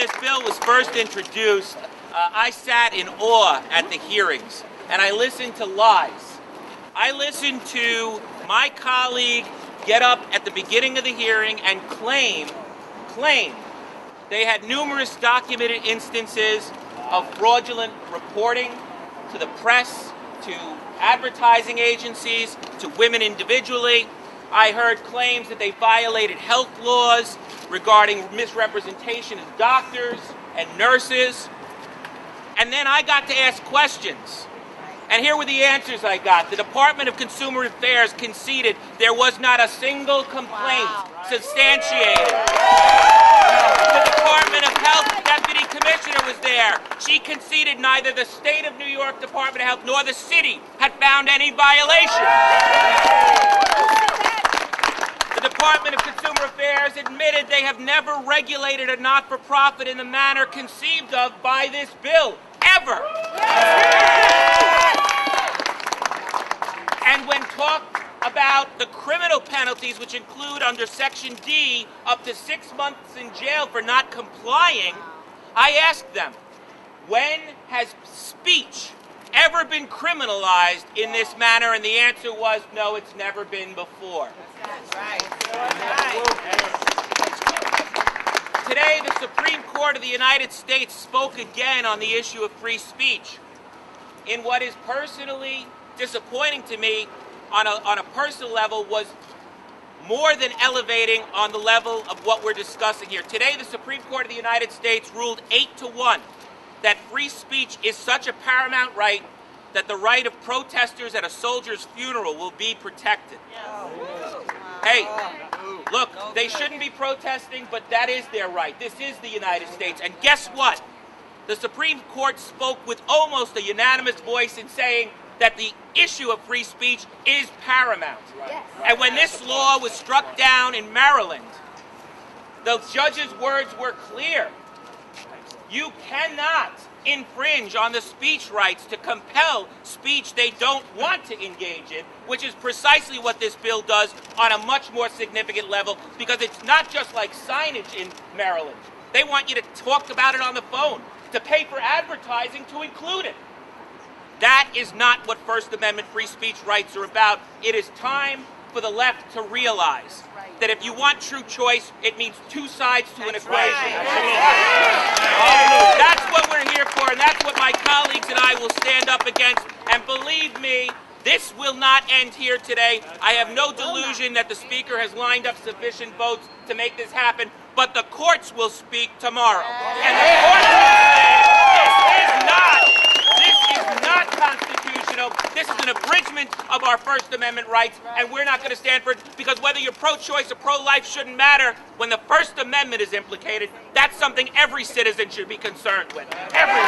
this bill was first introduced, I sat in awe at the hearings, and I listened to lies. I listened to my colleague get up at the beginning of the hearing and claim they had numerous documented instances of fraudulent reporting to the press, to advertising agencies, to women individually. I heard claims that they violated health laws regarding misrepresentation of doctors and nurses. And then I got to ask questions. And here were the answers I got. The Department of Consumer Affairs conceded there was not a single complaint substantiated. The Department of Health Deputy Commissioner was there. She conceded neither the State of New York Department of Health nor the city had found any violation. The Department of Consumer Affairs admitted they have never regulated a not-for-profit in the manner conceived of by this bill, ever. And when talked about the criminal penalties, which include under Section D up to 6 months in jail for not complying, I asked them, when has speech ever been criminalized in this manner? And the answer was, no, it's never been before. That's right. Today, the Supreme Court of the United States spoke again on the issue of free speech in what is personally disappointing to me on a personal level, was more than elevating on the level of what we're discussing here. Today, the Supreme Court of the United States ruled 8-1 that free speech is such a paramount right that the right of protesters at a soldier's funeral will be protected. Hey, look, they shouldn't be protesting, but that is their right. This is the United States. And guess what? The Supreme Court spoke with almost a unanimous voice in saying that the issue of free speech is paramount. And when this law was struck down in Maryland, the judge's words were clear. You cannot infringe on the speech rights to compel speech they don't want to engage in, which is precisely what this bill does on a much more significant level, because it's not just like signage in Maryland. They want you to talk about it on the phone, to pay for advertising to include it. That is not what First Amendment free speech rights are about. It is time for the left to realize that if you want true choice, it means two sides to an equation. That's what we're here for, and that's what my colleagues and I will stand up against. And believe me, this will not end here today. I have no delusion that the Speaker has lined up sufficient votes to make this happen, but the courts will speak tomorrow. And the courts will say, this is not constitutional. This is an abridgment of our First Amendment rights, and we're not going to stand for it, because whether you're pro-choice or pro-life shouldn't matter. When the First Amendment is implicated, that's something every citizen should be concerned with. Everyone.